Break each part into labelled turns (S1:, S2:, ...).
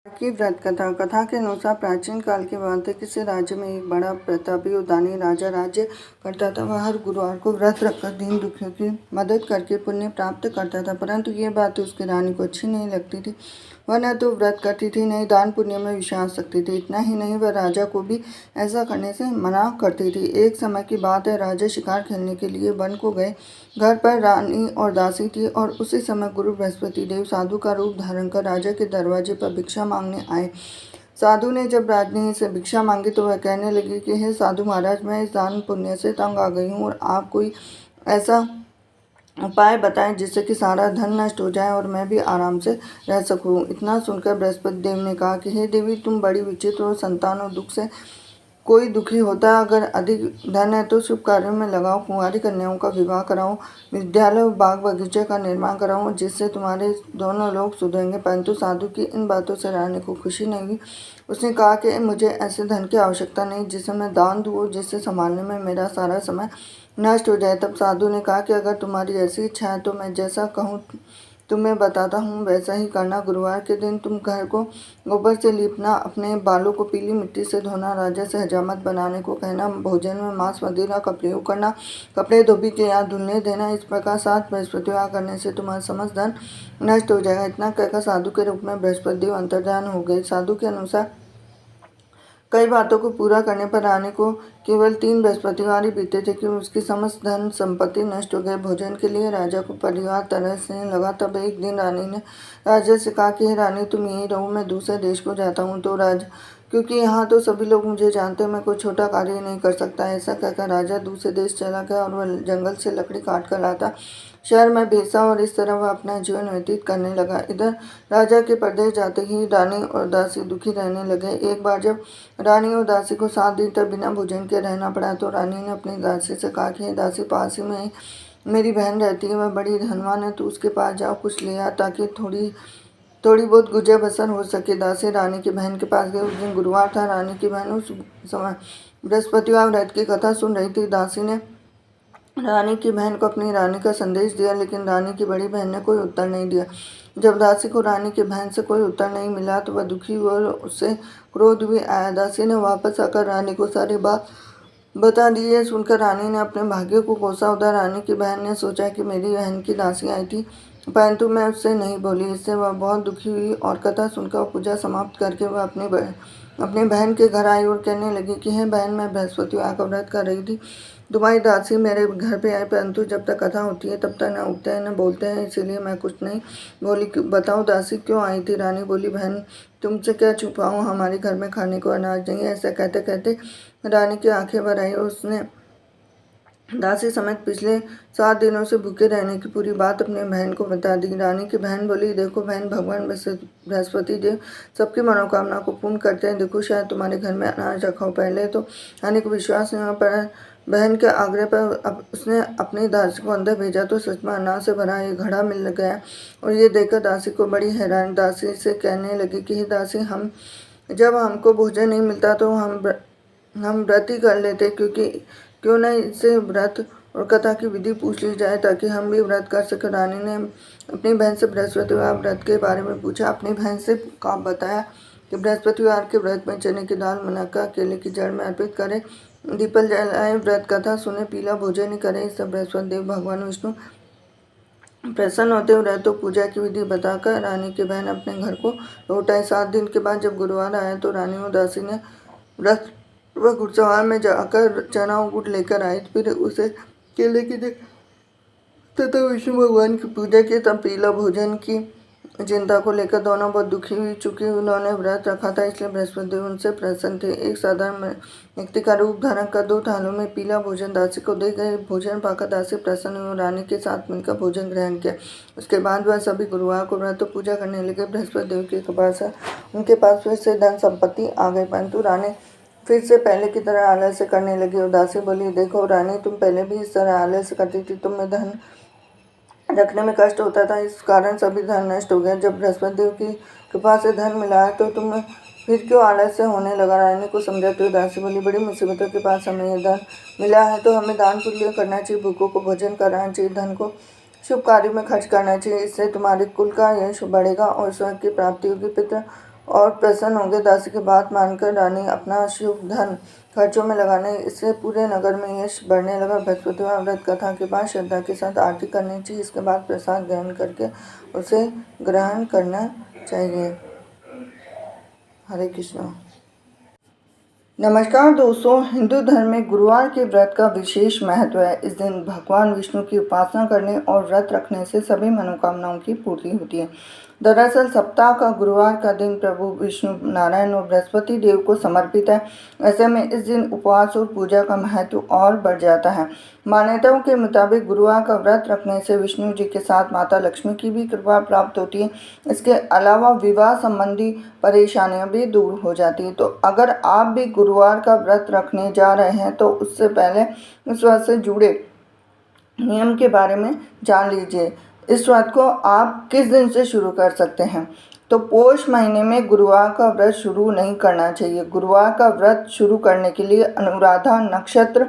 S1: की व्रत कथा। कथा के अनुसार प्राचीन काल की बात है। किसी राज्य में एक बड़ा प्रतापी और दानी राजा राज्य करता था। वह हर गुरुवार को व्रत रखकर दीन दुखियों की मदद करके पुण्य प्राप्त करता था, परंतु ये बात उसकी रानी को अच्छी नहीं लगती थी। वह न तो व्रत करती थी, न ही दान पुण्य में विश्वास रखती थी। इतना ही नहीं, वह राजा को भी ऐसा करने से मना करती थी। एक समय की बात है, राजा शिकार खेलने के लिए वन को गए। घर पर रानी और दासी थी और उसी समय गुरु बृहस्पति देव साधु का रूप धारण कर राजा के दरवाजे पर भिक्षा मांगने आए। साधु ने जब रानी से भिक्षा मांगी तो वह कहने लगी कि हे साधु महाराज, मैं इस दान पुण्य से तंग आ गई हूँ और आप कोई ऐसा उपाय बताएं जिससे कि सारा धन नष्ट हो जाए और मैं भी आराम से रह सकूं। इतना सुनकर बृहस्पति देव ने कहा कि हे देवी, तुम बड़ी विचित्र और संतान और दुख से कोई दुखी होता है। अगर अधिक धन है तो शुभ कार्यों में लगाओ, कुंवारी कन्याओं का विवाह कराओ, विद्यालय और बाग बगीचे का निर्माण कराओ, जिससे तुम्हारे दोनों लोग सुधरेंगे। परंतु साधु की इन बातों से रानी को खुशी नहीं हुई। उसने कहा कि मुझे ऐसे धन की आवश्यकता नहीं जिसे मैं दान दूँ और जिससे संभालने में मेरा सारा समय नष्ट हो जाए। तब साधु ने कहा कि अगर तुम्हारी ऐसी इच्छा है तो मैं जैसा कहूँ तुम्हें बताता हूँ वैसा ही करना। गुरुवार के दिन तुम घर को गोबर से लीपना, अपने बालों को पीली मिट्टी से धोना, राजा से हजामत बनाने को कहना, भोजन में मांस मदिरा का प्रयोग करना, कपड़े धोबी के यहाँ धुलने देना। इस प्रकार 7 बृहस्पतिवार करने से तुम्हारा समस्त धन नष्ट हो जाएगा। इतना कहकर साधु के रूप में बृहस्पति देव अंतर्धान हो गए। साधु के अनुसार कई बातों को पूरा करने पर रानी को केवल 3 बृहस्पतिवार ही बीते थे कि उसकी समस्त धन संपत्ति नष्ट हो गए। भोजन के लिए राजा को परिवार तरसने लगा। तब एक दिन रानी ने राजा से कहा कि हे रानी, तुम यहीं रहो, मैं दूसरे देश को जाता हूँ तो क्योंकि यहाँ तो सभी लोग मुझे जानते हैं, मैं कोई छोटा कार्य नहीं कर सकता। ऐसा कहकर राजा दूसरे देश चला गया और वह जंगल से लकड़ी काट कर लाता, शहर में बेचा और इस तरह वह अपना जीवन व्यतीत करने लगा। इधर राजा के परदेश जाते ही रानी और दासी दुखी रहने लगे। एक बार जब रानी और दासी को 7 दिन तक बिना भोजन के रहना पड़ा तो रानी ने अपनी दासी से कहा कि दासी, पास ही में मेरी बहन रहती है, वह बड़ी धनवान है, तो उसके पास जाओ, कुछ ले आ ताकि थोड़ी बहुत गुजर बसर हो सके। दासी रानी की बहन के पास गई। उस दिन गुरुवार था। रानी की बहन उस समय बृहस्पतिवार व्रत की कथा सुन रही थी। दासी ने रानी की बहन को अपनी रानी का संदेश दिया, लेकिन रानी की बड़ी बहन ने कोई उत्तर नहीं दिया। जब दासी को रानी की बहन से कोई उत्तर नहीं मिला तो वह दुखी हुई और उससे क्रोध भी आया। दासी ने वापस आकर रानी को सारी बात बता दी। है सुनकर रानी ने अपने भाग्य को कोसा। उधर रानी की बहन ने सोचा कि मेरी बहन की दासी आई थी, परंतु मैं उससे नहीं बोली। इससे वह बहुत दुखी हुई और कथा सुनकर पूजा समाप्त करके वह अपनी बहन के घर आई और कहने लगी कि हे बहन, मैं बृहस्पतिवार का व्रत कर रही थी। तुम्हारी दासी मेरे घर पे आए, परंतु जब तक कथा होती है तब तक न उठते हैं न बोलते हैं, इसीलिए मैं कुछ नहीं बोली। बताओ दासी क्यों आई थी? रानी बोली, बहन, तुमसे क्या छुपाऊं, हमारे घर में खाने को अनाज नहीं है। ऐसा कहते कहते रानी की आंखें भर आई और उसने दासी समेत पिछले 7 दिनों से भूखे रहने की पूरी बात अपने बहन को बता दी। रानी की बहन बोली, देखो बहन, भगवान बृहस्पति देव सबकी मनोकामना को पूर्ण करते हैं। देखो, शायद तुम्हारे घर में अनाज रखा हो। पहले तो रानी को विश्वास नहीं हुआ, पर बहन के आग्रह पर उसने अपनी दासी को अंदर भेजा तो सच में अनाज से भरा एक घड़ा मिल गया और ये देखकर दासी को बड़ी हैरानी। दासी से कहने लगी कि हे दासी, जब हमको भोजन नहीं मिलता तो हम व्रत ही कर लेते, क्यों नहीं इससे व्रत और कथा की विधि पूछ ली जाए ताकि हम भी व्रत कर सके। रानी ने अपनी बहन से बृहस्पतिवार व्रत के बारे में पूछा। अपनी बहन से बताया कि बृहस्पतिवार के व्रत में चने की दाल, मुनक्का, केले की जड़ में अर्पित करें, दीपल जलाए, व्रत कथा सुने, पीला भोजन ही करें। इस सब बृहस्पति देव भगवान विष्णु प्रसन्न होते हुए व्रत पूजा की विधि बताकर रानी की बहन अपने घर को लौट आई। 7 दिन के बाद जब गुरुवार आया तो रानी और दासी ने व्रत वह घुड़सवार में जाकर चना और गुड़ लेकर आए। फिर उसे केले की तथा विष्णु भगवान की पूजा की। तब पीला भोजन की चिंता को लेकर दोनों बहुत दुखी हुई। चूंकि उन्होंने व्रत रखा था इसलिए बृहस्पति देव उनसे प्रसन्न थे। एक साधारण व्यक्ति का रूप धारण कर 2 थालों में पीला भोजन दासी को दे गए। भोजन पाकर दासी प्रसन्न हुई और रानी के साथ मिलकर भोजन ग्रहण किया। उसके बाद वह सभी गुरुवार को व्रत पूजा करने लगे। बृहस्पति देव की कृपा से उनके पास फिर से धन संपत्ति आ गई, परंतु रानी फिर से पहले की तरह आलस्य करने लगी। और दासी बोली, देखो रानी, तुम पहले भी इस तरह आलस्य करती थी, तुम्हें धन रखने में कष्ट होता था, इस कारण सभी धन नष्ट हो गया। जब बृहस्पति देव की कृपा से धन मिला है तो तुम्हें फिर क्यों आलस्य होने लगा? रानी को समझाते हुए दासी बोली, बड़ी मुसीबतों के पास हमें यह धन मिला है तो हमें दान पुण्य करना चाहिए, भूखों को भोजन कराना चाहिए, धन को शुभ कार्यों में खर्च करना चाहिए। इससे तुम्हारे कुल का यश बढ़ेगा और स्वर्ग की प्राप्ति होगी। और प्रसन्न होंगे। दासी की बात मानकर रानी अपना शुभ धन खर्चों में लगाने, इससे पूरे नगर में यश बढ़ने लगा। बृहस्पतिवार व्रत कथा के बाद श्रद्धा के साथ आरती करनी चाहिए। इसके बाद प्रसाद ग्रहण करके उसे ग्रहण करना चाहिए। हरे कृष्णा। नमस्कार दोस्तों, हिंदू धर्म में गुरुवार के व्रत का विशेष महत्व है। इस दिन भगवान विष्णु की उपासना करने और व्रत रखने से सभी मनोकामनाओं की पूर्ति होती है। दरअसल सप्ताह का गुरुवार का दिन प्रभु विष्णु नारायण और बृहस्पति देव को समर्पित है। ऐसे में इस दिन उपवास और पूजा का महत्व और बढ़ जाता है। मान्यताओं के मुताबिक गुरुवार का व्रत रखने से विष्णु जी के साथ माता लक्ष्मी की भी कृपा प्राप्त होती है। इसके अलावा विवाह संबंधी परेशानियां भी दूर हो जाती है। तो अगर आप भी गुरुवार का व्रत रखने जा रहे हैं तो उससे पहले इस व्रत से जुड़े नियम के बारे में जान लीजिए। इस व्रत को आप किस दिन से शुरू कर सकते हैं? तो पौष महीने में गुरुवार का व्रत शुरू नहीं करना चाहिए। गुरुवार का व्रत शुरू करने के लिए अनुराधा नक्षत्र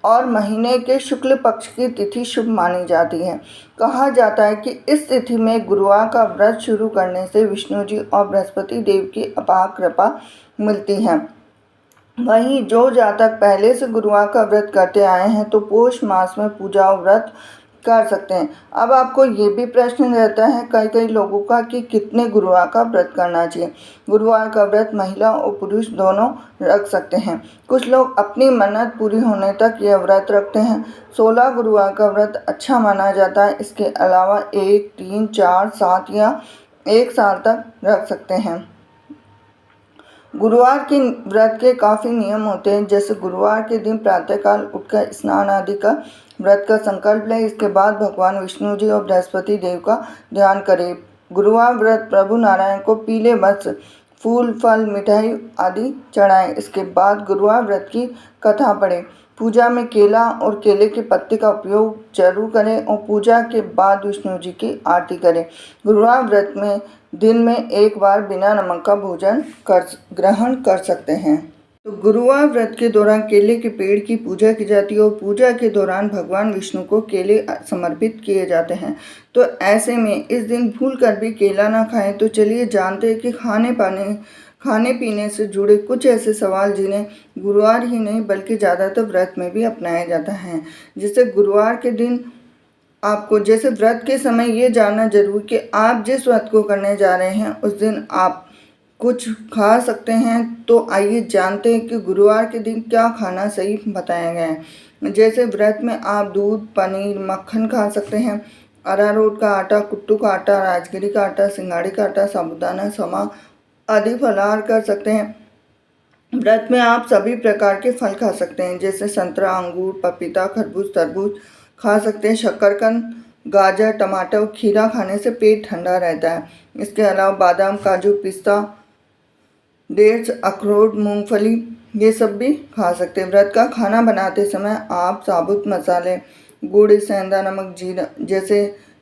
S1: और महीने के शुक्ल पक्ष की तिथि शुभ मानी जाती है। कहा जाता है कि इस तिथि में गुरुवार का व्रत शुरू करने से विष्णु जी और बृहस्पति देव की अपार कृपा मिलती है। वहीं जो जातक पहले से गुरुवार का व्रत करते आए हैं तो पौष मास में पूजा और व्रत कर सकते हैं। अब आपको ये भी प्रश्न रहता है कई लोगों का कि कितने गुरुवार का व्रत करना चाहिए। गुरुवार का व्रत महिला और पुरुष दोनों रख सकते हैं। कुछ लोग अपनी मन्नत पूरी होने तक यह व्रत रखते हैं। 16 गुरुवार का व्रत अच्छा माना जाता है। इसके अलावा 1, 3, 4, 7 या 1 साल तक रख सकते हैं। गुरुवार के व्रत के काफ़ी नियम होते हैं, जैसे गुरुवार के दिन प्रातःकाल उठकर स्नान आदि का व्रत का संकल्प लें। इसके बाद भगवान विष्णु जी और बृहस्पति देव का ध्यान करें। गुरुवार व्रत प्रभु नारायण को पीले वस्त्र, फूल, फल, मिठाई आदि चढ़ाएं। इसके बाद गुरुवार व्रत की कथा पढ़ें। पूजा में केला और केले के पत्ते का उपयोग जरूर करें और पूजा के बाद विष्णु जी की आरती करें। गुरुवार व्रत में दिन में एक बार बिना नमक का भोजन ग्रहण कर सकते हैं। तो गुरुवार व्रत के दौरान केले के पेड़ की पूजा की जाती है और पूजा के दौरान भगवान विष्णु को केले समर्पित किए जाते हैं। तो ऐसे में इस दिन भूल कर भी केला ना खाएं। तो चलिए जानते हैं कि खाने पीने से जुड़े कुछ ऐसे सवाल जिन्हें गुरुवार ही नहीं बल्कि ज़्यादातर व्रत में भी अपनाया जाता है। जैसे गुरुवार के दिन आपको जैसे व्रत के समय ये जानना जरूर कि आप जिस व्रत को करने जा रहे हैं उस दिन आप कुछ खा सकते हैं। तो आइए जानते हैं कि गुरुवार के दिन क्या खाना सही बताया गया है। जैसे व्रत में आप दूध, पनीर, मक्खन खा सकते हैं। अरारोट का आटा, कुट्टू का आटा, राजगिरी का आटा, सिंगाड़ी का आटा, साबूदाना, समा आदि फलाहार कर सकते हैं। व्रत में आप सभी प्रकार के फल खा सकते हैं, जैसे संतरा, अंगूर, पपीता, खरबूज, तरबूज खा सकते हैं। शकरकंद, गाजर, टमाटर और खीरा खाने से पेट ठंडा रहता है। इसके अलावा बादाम, काजू, पिस्ता, डेट्स, अखरोट, मूंगफली ये सब भी खा सकते हैं। व्रत का खाना बनाते समय आप साबुत मसाले, गुड़, सेंधा नमक,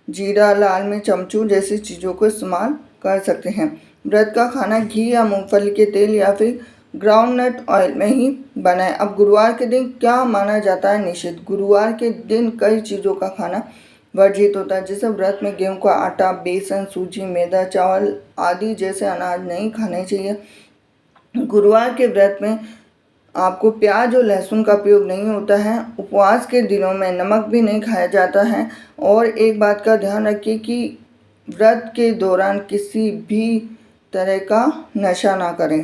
S1: जीरा, लाल मिर्च, अमचूर जैसी चीज़ों को इस्तेमाल कर सकते हैं। व्रत का खाना घी या मूंगफली के तेल या फिर ग्राउंडनट ऑयल में ही बनाएं। अब गुरुवार के दिन क्या माना जाता है निषिद्ध? गुरुवार के दिन कई चीज़ों का खाना वर्जित होता है, जैसे व्रत में गेहूं का आटा, बेसन, सूजी, मैदा, चावल आदि जैसे अनाज नहीं खाने चाहिए। गुरुवार के व्रत में आपको प्याज और लहसुन का उपयोग नहीं होता है। उपवास के दिनों में नमक भी नहीं खाया जाता है। और एक बात का ध्यान रखिए कि व्रत के दौरान किसी भी तरह का नशा ना करें।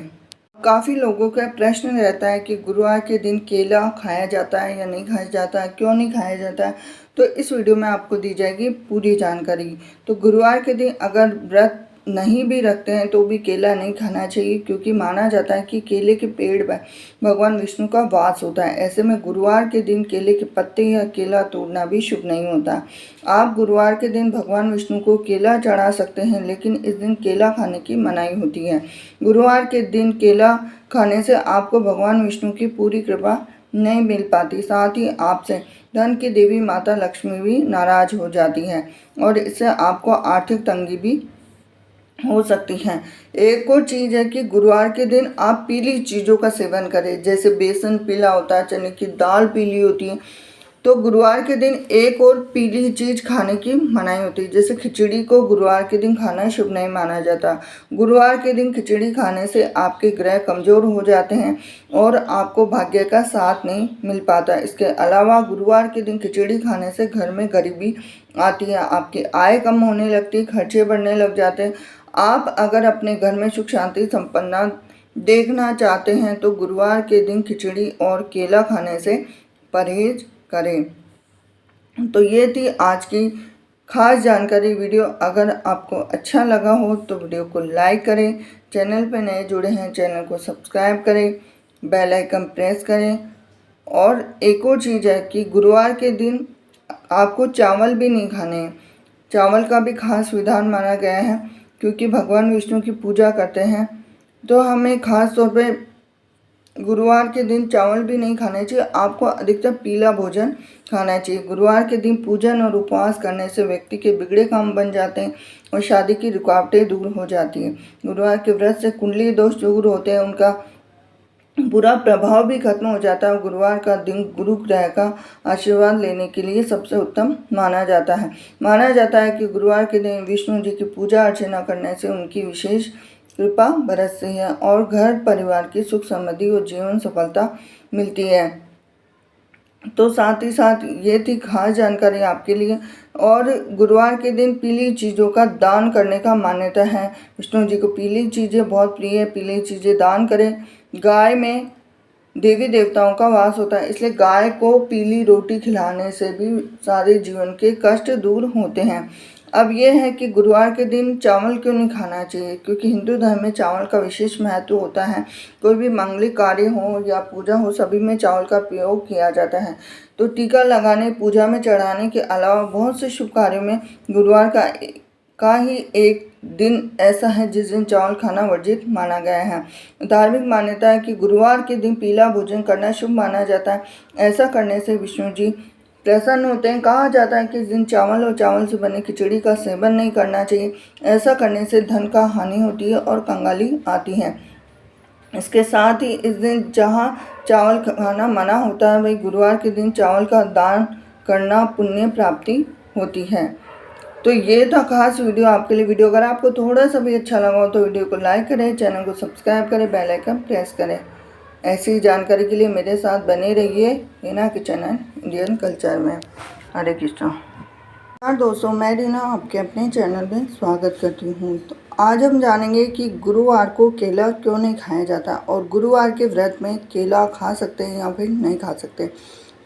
S1: काफ़ी लोगों का प्रश्न रहता है कि गुरुवार के दिन केला खाया जाता है या नहीं खाया जाता है, क्यों नहीं खाया जाता है। तो इस वीडियो में आपको दी जाएगी पूरी जानकारी। तो गुरुवार के दिन अगर व्रत नहीं भी रखते हैं तो भी केला नहीं खाना चाहिए, क्योंकि माना जाता है कि केले के पेड़ पर भगवान विष्णु का वास होता है। ऐसे में गुरुवार के दिन केले के पत्ते या केला तोड़ना भी शुभ नहीं होता। आप गुरुवार के दिन भगवान विष्णु को केला चढ़ा सकते हैं, लेकिन इस दिन केला खाने की मनाही होती है। गुरुवार के दिन केला खाने से आपको भगवान विष्णु की पूरी कृपा नहीं मिल पाती। साथ ही आपसे धन की देवी माता लक्ष्मी भी नाराज हो जाती है और इससे आपको आर्थिक तंगी भी हो सकती हैं। एक और चीज़ है कि गुरुवार के दिन आप पीली चीज़ों का सेवन करें, जैसे बेसन पीला होता है, चने की दाल पीली होती है, तो गुरुवार के दिन एक और पीली चीज़ खाने की मनाही होती है, जैसे खिचड़ी को गुरुवार के दिन खाना शुभ नहीं माना जाता। गुरुवार के दिन खिचड़ी खाने से आपके ग्रह कमज़ोर हो जाते हैं और आपको भाग्य का साथ नहीं मिल पाता। इसके अलावा गुरुवार के दिन खिचड़ी खाने से घर में गरीबी आती है, आपकी आय कम होने लगती है, खर्चे बढ़ने लग जाते हैं। आप अगर अपने घर में सुख शांति संपन्नता देखना चाहते हैं तो गुरुवार के दिन खिचड़ी और केला खाने से परहेज करें। तो ये थी आज की खास जानकारी वीडियो। अगर आपको अच्छा लगा हो तो वीडियो को लाइक करें, चैनल पर नए जुड़े हैं चैनल को सब्सक्राइब करें, बेल आइकन प्रेस करें। और एक और चीज़ है कि गुरुवार के दिन आपको चावल भी नहीं खाने हैं। चावल का भी खास विधान माना गया है, क्योंकि भगवान विष्णु की पूजा करते हैं तो हमें खास तौर पे गुरुवार के दिन चावल भी नहीं खाने चाहिए। आपको अधिकतर पीला भोजन खाना चाहिए। गुरुवार के दिन पूजन और उपवास करने से व्यक्ति के बिगड़े काम बन जाते हैं और शादी की रुकावटें दूर हो जाती हैं। गुरुवार के व्रत से कुंडली दोष दूर होते हैं, उनका बुरा प्रभाव भी खत्म हो जाता है। गुरुवार का दिन गुरु ग्रह का आशीर्वाद लेने के लिए सबसे उत्तम माना जाता है। माना जाता है कि गुरुवार के दिन विष्णु जी की पूजा अर्चना करने से उनकी विशेष कृपा बरसती है और घर परिवार की सुख समृद्धि और जीवन सफलता मिलती है। तो साथ ही साथ ये थी खास जानकारी आपके लिए। और गुरुवार के दिन पीली चीज़ों का दान करने का मान्यता है। विष्णु जी को पीली चीज़ें बहुत प्रिय है, पीली चीज़ें दान करें। गाय में देवी देवताओं का वास होता है, इसलिए गाय को पीली रोटी खिलाने से भी सारे जीवन के कष्ट दूर होते हैं। अब यह है कि गुरुवार के दिन चावल क्यों नहीं खाना चाहिए, क्योंकि हिंदू धर्म में चावल का विशेष महत्व होता है। कोई भी मांगलिक कार्य हो या पूजा हो, सभी में चावल का प्रयोग किया जाता है। तो टीका लगाने, पूजा में चढ़ाने के अलावा बहुत से शुभ कार्यों में गुरुवार का ही एक दिन ऐसा है जिस दिन चावल खाना वर्जित माना गया है। धार्मिक मान्यता है कि गुरुवार के दिन पीला भोजन करना शुभ माना जाता है। ऐसा करने से विष्णु जी प्रसन्न होते हैं। कहा जाता है कि इस दिन चावल और चावल से बने खिचड़ी का सेवन नहीं करना चाहिए। ऐसा करने से धन का हानि होती है और कंगाली आती है। इसके साथ ही इस दिन जहाँ चावल खाना मना होता है, वही गुरुवार के दिन चावल का दान करना पुण्य प्राप्ति होती है। तो ये था खास वीडियो आपके लिए। वीडियो अगर आपको थोड़ा सा भी अच्छा लगा हो तो वीडियो को लाइक करें, चैनल को सब्सक्राइब करें, बेल आइकन प्रेस करें। ऐसी जानकारी के लिए मेरे साथ बने रहिए रीना के चैनल इंडियन कल्चर में। हरे कृष्णा। नमस्कार दोस्तों, मैं रीना आपके अपने चैनल में स्वागत करती हूँ। तो आज हम जानेंगे कि गुरुवार को केला क्यों नहीं खाया जाता और गुरुवार के व्रत में केला खा सकते हैं या फिर नहीं खा सकते।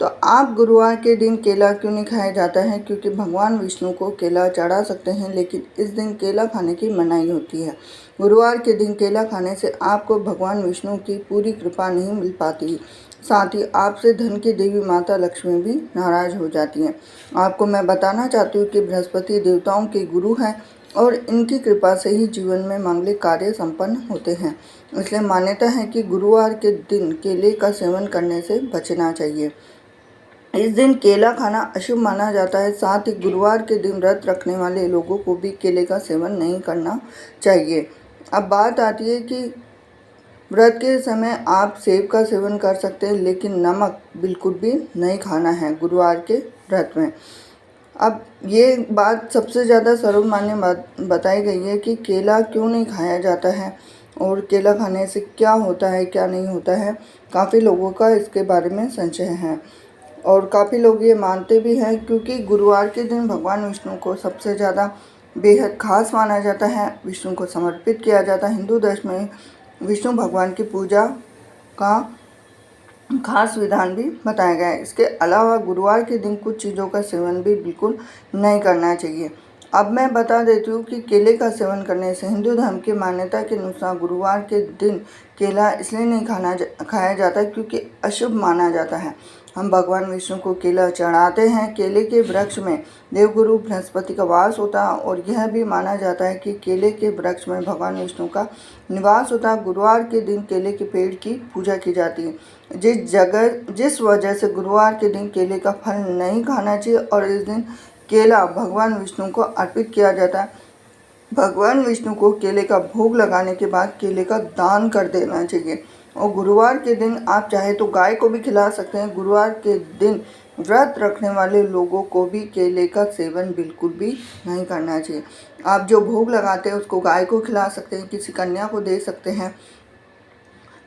S1: तो आप गुरुवार के दिन केला क्यों नहीं खाया जाता है, क्योंकि भगवान विष्णु को केला चढ़ा सकते हैं, लेकिन इस दिन केला खाने की मनाही होती है। गुरुवार के दिन केला खाने से आपको भगवान विष्णु की पूरी कृपा नहीं मिल पाती। साथ ही आपसे धन की देवी माता लक्ष्मी भी नाराज हो जाती हैं। आपको मैं बताना चाहती हूँ कि बृहस्पति देवताओं के गुरु हैं और इनकी कृपा से ही जीवन में मांगलिक कार्य संपन्न होते हैं। इसलिए मान्यता है कि गुरुवार के दिन केले का सेवन करने से बचना चाहिए। इस दिन केला खाना अशुभ माना जाता है। साथ ही गुरुवार के दिन व्रत रखने वाले लोगों को भी केले का सेवन नहीं करना चाहिए। अब बात आती है कि व्रत के समय आप सेब का सेवन कर सकते हैं, लेकिन नमक बिल्कुल भी नहीं खाना है गुरुवार के व्रत में। अब ये बात सबसे ज़्यादा सर्वमान्य बात बताई गई है कि केला क्यों नहीं खाया जाता है और केला खाने से क्या होता है क्या नहीं होता है। काफ़ी लोगों का इसके बारे में संशय है और काफ़ी लोग ये मानते भी हैं, क्योंकि गुरुवार के दिन भगवान विष्णु को सबसे ज़्यादा बेहद खास माना जाता है, विष्णु को समर्पित किया जाता है। हिंदू धर्म में विष्णु भगवान की पूजा का खास विधान भी बताया गया है। इसके अलावा गुरुवार के दिन कुछ चीज़ों का सेवन भी बिल्कुल नहीं करना चाहिए। अब मैं बता देती हूँ कि केले का सेवन करने से हिंदू धर्म की मान्यता के अनुसार गुरुवार के दिन केला इसलिए नहीं खाया जाता क्योंकि अशुभ माना जाता है। हम भगवान विष्णु को केला चढ़ाते हैं। केले के वृक्ष में देवगुरु बृहस्पति का वास होता है और यह भी माना जाता है कि केले के वृक्ष में भगवान विष्णु का निवास होता है। गुरुवार के दिन केले के पेड़ की पूजा की जाती है। जिस वजह से गुरुवार के दिन केले का फल नहीं खाना चाहिए और इस दिन केला भगवान विष्णु को अर्पित किया जाता है। भगवान विष्णु को केले का भोग लगाने के बाद केले का दान कर देना चाहिए। और गुरुवार के दिन आप चाहे तो गाय को भी खिला सकते हैं। गुरुवार के दिन व्रत रखने वाले लोगों को भी केले का सेवन बिल्कुल भी नहीं करना चाहिए। आप जो भोग लगाते हैं उसको गाय को खिला सकते हैं, किसी कन्या को दे सकते हैं,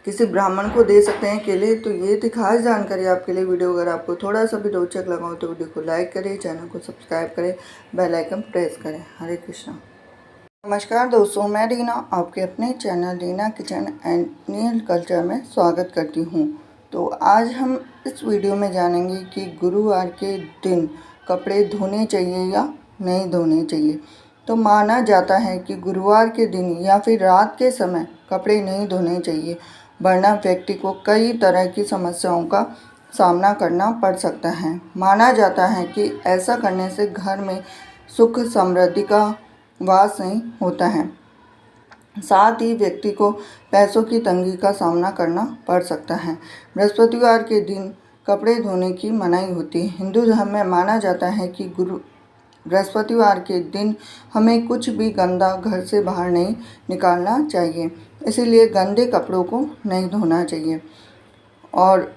S1: किसी ब्राह्मण को दे सकते हैं केले। तो ये थी खास जानकारी आपके लिए वीडियो। अगर आपको थोड़ा सा भी रोचक लगा हो तो वीडियो को लाइक करें, चैनल को सब्सक्राइब करें, बेल आइकन प्रेस करें। हरे कृष्णा। नमस्कार दोस्तों, मैं रीना आपके अपने channel Reena kitchen and new culture में स्वागत करती हूँ। तो आज हम इस वीडियो में जानेंगे कि गुरुवार के दिन कपड़े धोने चाहिए या नहीं धोने चाहिए। तो माना जाता है कि गुरुवार के दिन या फिर रात के समय कपड़े नहीं धोने चाहिए, वरना व्यक्ति को कई तरह की समस्याओं का सामना करना पड़ सकता है। माना जाता है कि ऐसा करने से घर में सुख समृद्धि का वास नहीं होता है, साथ ही व्यक्ति को पैसों की तंगी का सामना करना पड़ सकता है। बृहस्पतिवार के दिन कपड़े धोने की मनाही होती है। हिंदू धर्म में माना जाता है कि बृहस्पतिवार के दिन हमें कुछ भी गंदा घर से बाहर नहीं निकालना चाहिए, इसीलिए गंदे कपड़ों को नहीं धोना चाहिए। और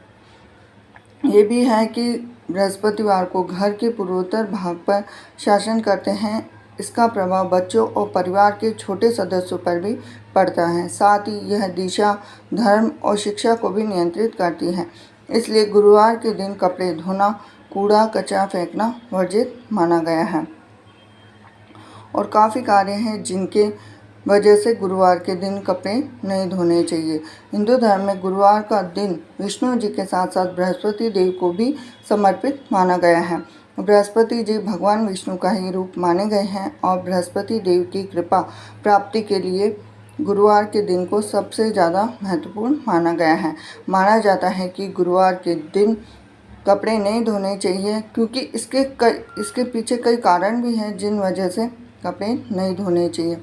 S1: ये भी है कि बृहस्पतिवार को घर के पूर्वोत्तर भाग पर शासन करते हैं। इसका प्रभाव बच्चों और परिवार के छोटे सदस्यों पर भी पड़ता है। साथ ही यह दिशा, धर्म और शिक्षा को भी नियंत्रित करती है। इसलिए गुरुवार के दिन कपड़े धोना, कूड़ा कचरा फेंकना वर्जित माना गया है। और काफ़ी कार्य हैं जिनके वजह से गुरुवार के दिन कपड़े नहीं धोने चाहिए। हिंदू धर्म में गुरुवार का दिन विष्णु जी के साथ साथ बृहस्पति देव को भी समर्पित माना गया है। बृहस्पति जी भगवान विष्णु का ही रूप माने गए हैं और बृहस्पति देव की कृपा प्राप्ति के लिए गुरुवार के दिन को सबसे ज़्यादा महत्वपूर्ण माना गया है। माना जाता है कि गुरुवार के दिन कपड़े नहीं धोने चाहिए, क्योंकि इसके पीछे कई कारण भी हैं जिन वजह से कपड़े नहीं धोने चाहिए।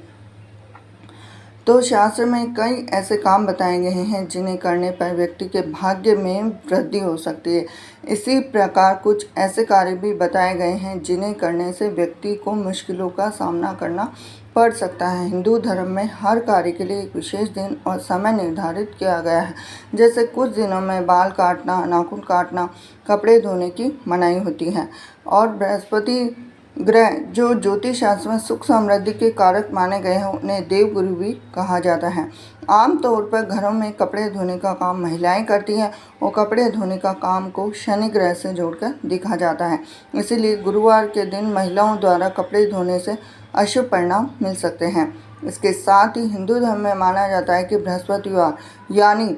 S1: तो शास्त्र में कई ऐसे काम बताए गए हैं जिन्हें करने पर व्यक्ति के भाग्य में वृद्धि हो सकती है। इसी प्रकार कुछ ऐसे कार्य भी बताए गए हैं जिन्हें करने से व्यक्ति को मुश्किलों का सामना करना पड़ सकता है। हिंदू धर्म में हर कार्य के लिए एक विशेष दिन और समय निर्धारित किया गया है। जैसे कुछ दिनों में बाल काटना, नाखून काटना, कपड़े धोने की मनाही होती है। और बृहस्पति ग्रह जो ज्योतिष शास्त्र में सुख समृद्धि के कारक माने गए हैं, उन्हें देवगुरु भी कहा जाता है। आमतौर पर घरों में कपड़े धोने का काम महिलाएं करती हैं और कपड़े धोने का काम को शनि ग्रह से जोड़कर देखा जाता है। इसीलिए गुरुवार के दिन महिलाओं द्वारा कपड़े धोने से अशुभ परिणाम मिल सकते हैं। इसके साथ ही हिंदू धर्म में माना जाता है कि बृहस्पतिवार यानी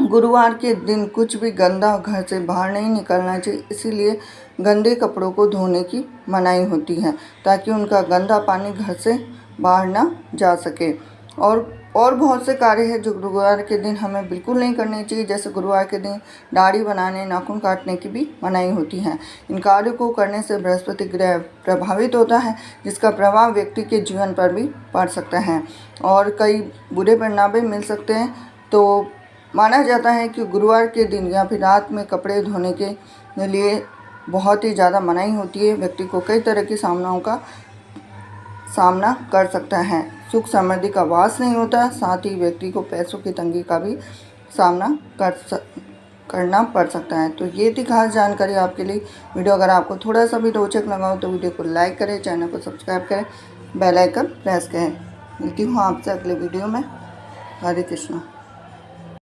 S1: गुरुवार के दिन कुछ भी गंदा घर से बाहर नहीं निकलना चाहिए। इसीलिए गंदे कपड़ों को धोने की मनाही होती है, ताकि उनका गंदा पानी घर से बाहर ना जा सके। और बहुत से कार्य हैं जो गुरुवार के दिन हमें बिल्कुल नहीं करने चाहिए। जैसे गुरुवार के दिन दाढ़ी बनाने, नाखून काटने की भी मनाही होती है। इन कार्यों को करने से बृहस्पति ग्रह प्रभावित होता है, जिसका प्रभाव व्यक्ति के जीवन पर भी पड़ सकता है और कई बुरे परिणाम भी मिल सकते हैं। तो माना जाता है कि गुरुवार के दिन या फिर रात में कपड़े धोने के लिए बहुत ही ज़्यादा मनाही होती है। व्यक्ति को कई तरह की सामनाओं का सामना कर सकता है। सुख समृद्धि का वास नहीं होता, साथ ही व्यक्ति को पैसों की तंगी का भी सामना करना पड़ सकता है। तो ये थी खास जानकारी आपके लिए। वीडियो अगर आपको थोड़ा सा भी रोचक लगा हो तो वीडियो को लाइक करें, चैनल को सब्सक्राइब करें, बेल आइकन प्रेस करें। मिलती हूँ आपसे अगले वीडियो में। हरे कृष्णा।